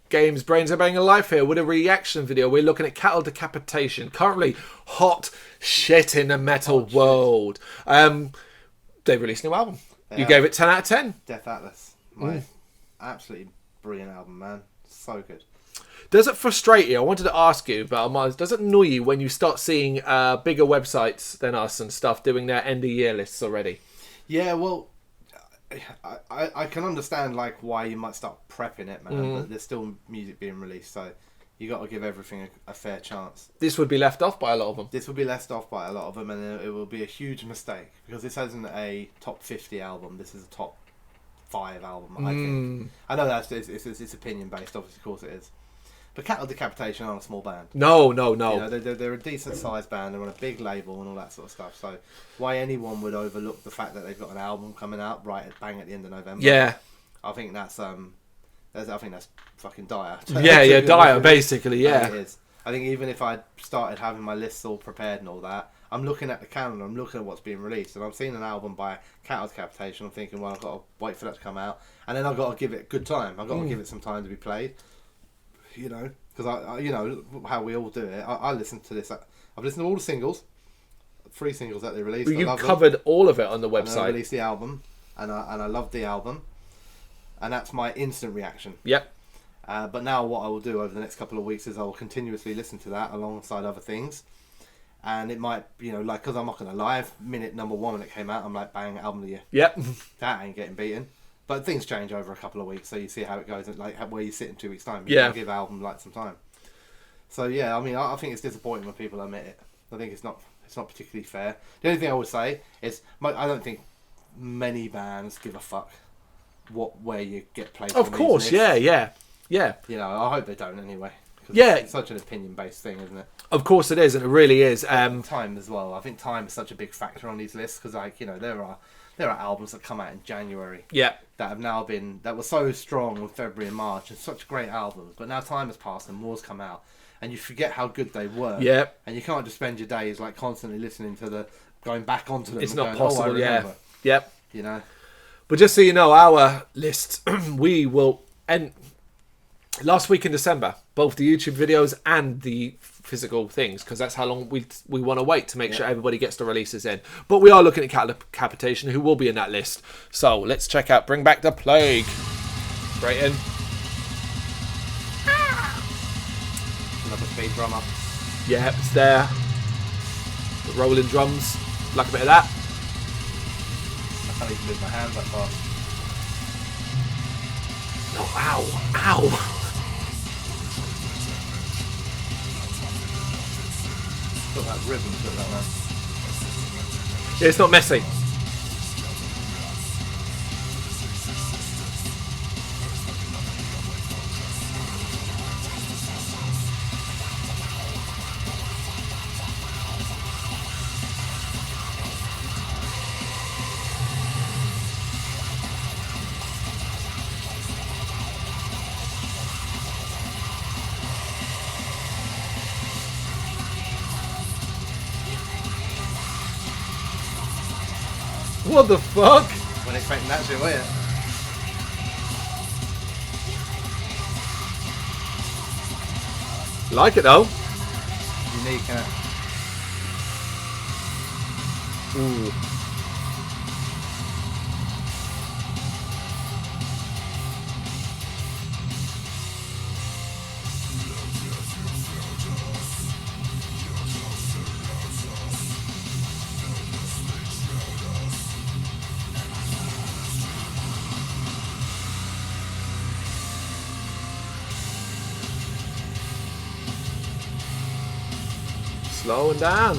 Games Brrraaains A Head-Banging Life here with a reaction video. We're looking at Cattle Decapitation. Currently hot shit in the metal world. They released a new album. You gave it 10 out of 10. Death Atlas. My absolutely brilliant album, man. So good. Does it frustrate you? I wanted to ask you, but does it annoy you when you start seeing bigger websites than us and stuff doing their end of year lists already? Yeah, well, I can understand like why you might start prepping it, man. But there's still music being released, so you got to give everything a fair chance. This would be left off by a lot of them. This would be left off by a lot of them, and it will be a huge mistake because this isn't a top 50 album. This is a top 5 album, I think. I know it's opinion based, obviously, of course it is. But Cattle Decapitation aren't a small band. No. You know, they're a decent sized band. They're on a big label and all that sort of stuff. So why anyone would overlook the fact that they've got an album coming out bang at the end of November? Yeah, I think that's fucking dire. Yeah, dire basically. Yeah, I think it is. I think even if I started having my lists all prepared and all that, I'm looking at the calendar. I'm looking at what's being released, and I'm seeing an album by Cattle Decapitation. I'm thinking, well, I've got to wait for that to come out, and then I've got to give it good time. I've got to give it some time to be played. You know, because I you know how we all do it. I listen to this. I've listened to all the singles, 3 singles that they released. You covered all of it on the website. And I released the album, and I loved the album, and that's my instant reaction. Yep. But now what I will do over the next couple of weeks is I will continuously listen to that alongside other things, and it might, you know, like, because I'm not gonna lie, minute number 1 when it came out, I'm like, bang, album of the year. Yep. That ain't getting beaten. But things change over a couple of weeks, so you see how it goes, and like where you sit in 2 weeks' time. You can give album like some time. So yeah, I mean, I think it's disappointing when people admit it. I think it's not particularly fair. The only thing I would say is I don't think many bands give a fuck where you get placed. Of course, yeah. You know, I hope they don't anyway. Yeah, it's such an opinion-based thing, isn't it? Of course it is, and it really is. Time as well. I think time is such a big factor on these lists because, like, you know, there are albums that come out in January. Yeah. That were so strong in February and March and such great albums, but now time has passed and more's come out, and you forget how good they were. Yeah. And you can't just spend your days like constantly listening to going back onto them. It's and not going, possible. I remember. Yep. You know. But just so you know, our list we will end last week in December, both the YouTube videos and the physical things, because that's how long we want to wait to make sure everybody gets the releases in. But we are looking at Cattle Decapitation, who will be in that list. So let's check out Bring Back the Plague. Straight in. Another speed drummer. Yeah, it's there. The rolling drums. Like a bit of that. I can't even move my hands that fast. Oh, ow. Got that rhythm to it, that man. Yeah, it's not messy. What the fuck? Wasn't expecting that shit, were you? Like it though. Unique, huh? Ooh. Slowing down.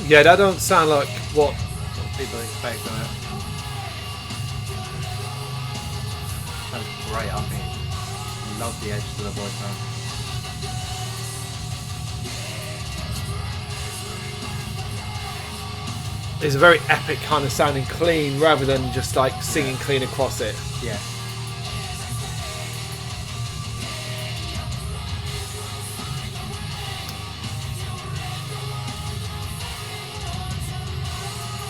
Yeah, that don't sound like what people expect on it. That's great, I think. Love the edge to the voice, man. It's a very epic kind of sounding clean rather than just like singing clean across it. Yeah.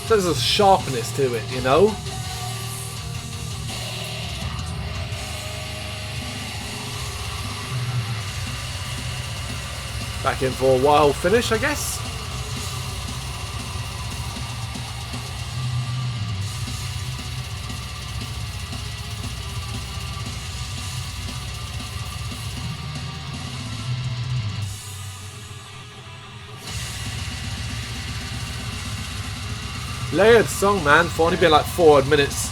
So there's a sharpness to it, you know? Back in for a wild finish, I guess. Layered song, man, for only being like 4 minutes.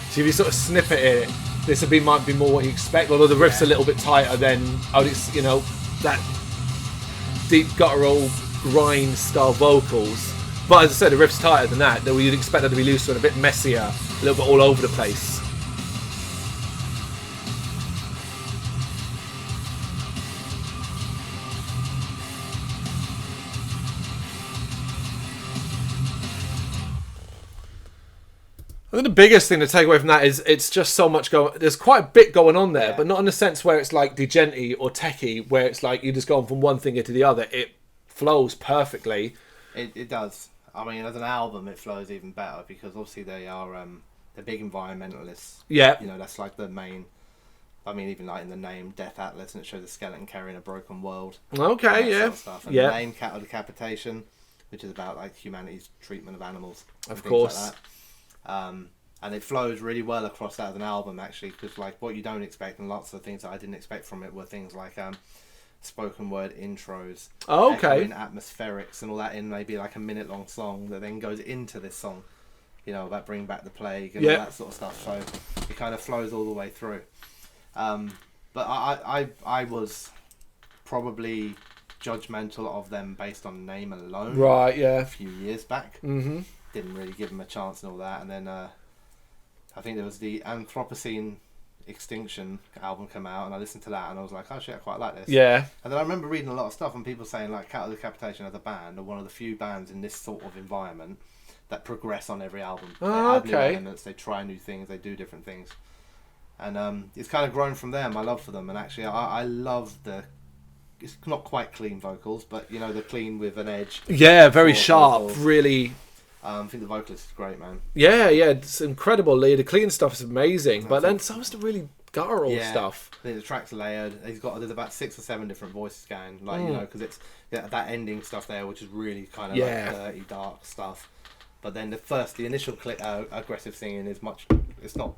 So if you sort of snip it, this might be more what you expect. Although the riff's a little bit tighter than you know, that deep guttural grind style vocals. But as I said, the riff's tighter than that. Though you'd expect that to be looser and a bit messier, a little bit all over the place. I think the biggest thing to take away from that is it's just so much going. There's quite a bit going on there, but not in the sense where it's like degenty or techie, where it's like you just going from one thing to the other. It flows perfectly. It does. I mean, as an album, it flows even better because obviously they are they're big environmentalists. Yeah. You know, that's like the main. I mean, even like in the name Death Atlas, and it shows a skeleton carrying a broken world. Okay, yeah. Sort of stuff. And the name Cattle Decapitation, which is about like humanity's treatment of animals. Of course. Like that. And it flows really well across that as an album, actually, because like what you don't expect, and lots of things that I didn't expect from it were things like spoken word intros, okay, atmospherics, and all that in maybe like a minute-long song that then goes into this song, you know, about Bring Back the Plague and all that sort of stuff. So it kind of flows all the way through. But I was probably judgmental of them based on name alone. Right, yeah. A few years back. Mm-hmm. Didn't really give them a chance and all that, and then I think there was the Anthropocene Extinction album come out, and I listened to that and I was like, oh shit, I quite like this. Yeah. And then I remember reading a lot of stuff and people saying like Cattle Decapitation as a band are one of the few bands in this sort of environment that progress on every album. They add new elements, they try new things, they do different things, and it's kind of grown from there. My love for them, and actually I love it's not quite clean vocals, but you know, the clean with an edge. Yeah, very sharp, vocals. Really. I think the vocalist is great, man. Yeah, it's incredible. The clean stuff is amazing, but then so is the really guttural stuff. The track's layered. There's about 6 or 7 different voices going, like you know, because it's that ending stuff there, which is really kind of like dirty, dark stuff. But then the initial aggressive singing is it's not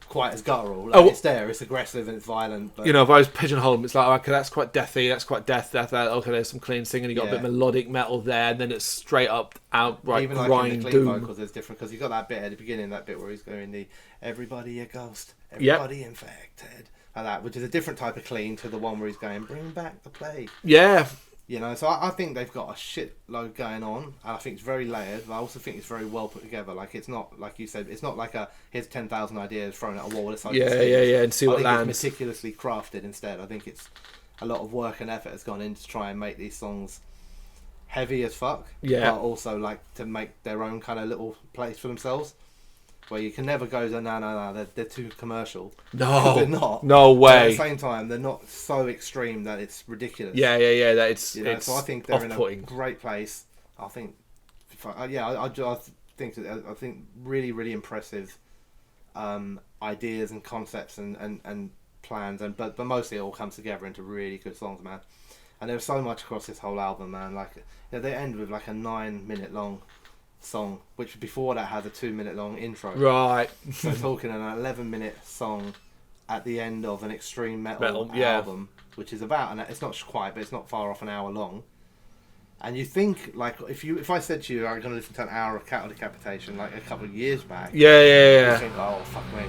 quite as guttural. Like, it's there, it's aggressive and it's violent. But... You know, if I was pigeonholed, it's like, okay, that's quite deathy, that's quite death. Okay, there's some clean singing, you got a bit melodic metal there, and then it's straight up outright even like grind in the clean doom. vocals, it's different because you got that bit at the beginning, that bit where he's going the everybody a ghost, everybody infected, like that, which is a different type of clean to the one where he's going bring back the plague. Yeah. You know, so I think they've got a shitload going on, and I think it's very layered, but I also think it's very well put together. Like, it's not, like you said, it's not like here's 10,000 ideas thrown at a wall. It's like and see what lands. It's meticulously crafted instead. I think it's a lot of work and effort has gone in to try and make these songs heavy as fuck, but also, like, to make their own kind of little place for themselves. Where you can never go, no, they're too commercial. No, they're not. No way. But at the same time, they're not so extreme that it's ridiculous. Yeah. That it's, you know, so I think they're in a great place. I think, I think really, really impressive ideas and concepts and plans, but mostly it all comes together into really good songs, man. And there's so much across this whole album, man. Like, they end with like a 9-minute long song, which before that had a 2-minute long intro. Right. So talking an 11-minute song at the end of an extreme metal yeah. album, which is about, and it's not quite, but it's not far off an hour long. And you think, like, if I said to you, I'm going to listen to an hour of Cattle Decapitation, like a couple of years back, yeah. you think, oh, fuck me.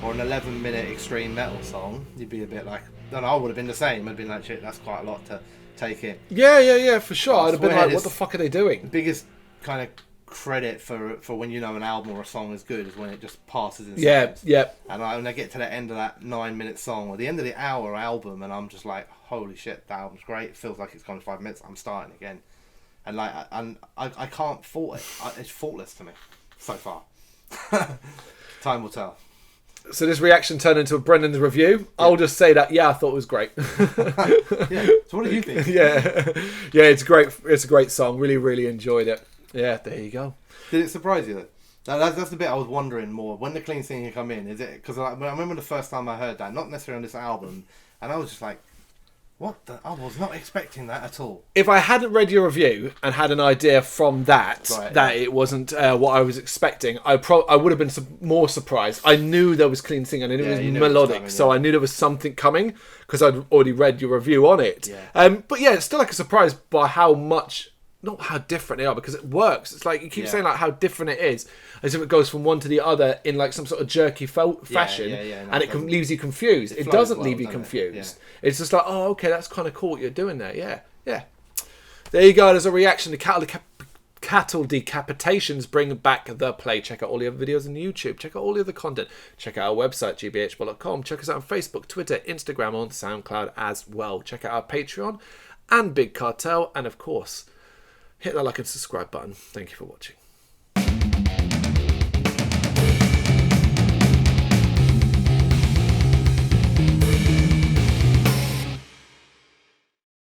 Or an 11-minute extreme metal song, you'd be a bit like, no, I would have been the same. I'd been like, shit, that's quite a lot to take in. Yeah, for sure. I'd have been like, what the fuck are they doing? The biggest kind of credit for when you know an album or a song is good is when it just passes in seconds. Yeah. And when I get to the end of that 9-minute song or the end of the hour album, and I'm just like, holy shit, the album's great. It feels like it's gone 5 minutes. I'm starting again, and like, I can't fault it. It's faultless to me so far. Time will tell. So this reaction turned into a Brendan's review. Yeah. I'll just say that, I thought it was great. Yeah. So what do you think? Yeah, it's great. It's a great song. Really, really enjoyed it. Yeah, there you go. Did it surprise you though? That's the bit I was wondering more. When the clean singing come in, is it because I remember the first time I heard that, not necessarily on this album, and I was just like, what? I was not expecting that at all. If I hadn't read your review and had an idea from that it wasn't what I was expecting, I would have been more surprised. I knew there was clean singing. I knew it was melodic, so I knew there was something coming because I'd already read your review on it. Yeah. But yeah, it's still like a surprise by how much. Not how different they are, because it works. It's like you keep saying like how different it is, as if it goes from one to the other in like some sort of jerky fashion, and it leaves you confused. It doesn't leave you confused. It's just like, oh, okay, that's kind of cool what you're doing there. Yeah. There you go. There's a reaction to Cattle Decapitations. Bring back the play. Check out all the other videos on YouTube. Check out all the other content. Check out our website, GBHBL.com. Check us out on Facebook, Twitter, Instagram, on SoundCloud as well. Check out our Patreon and Big Cartel, and of course, hit that like and subscribe button. Thank you for watching.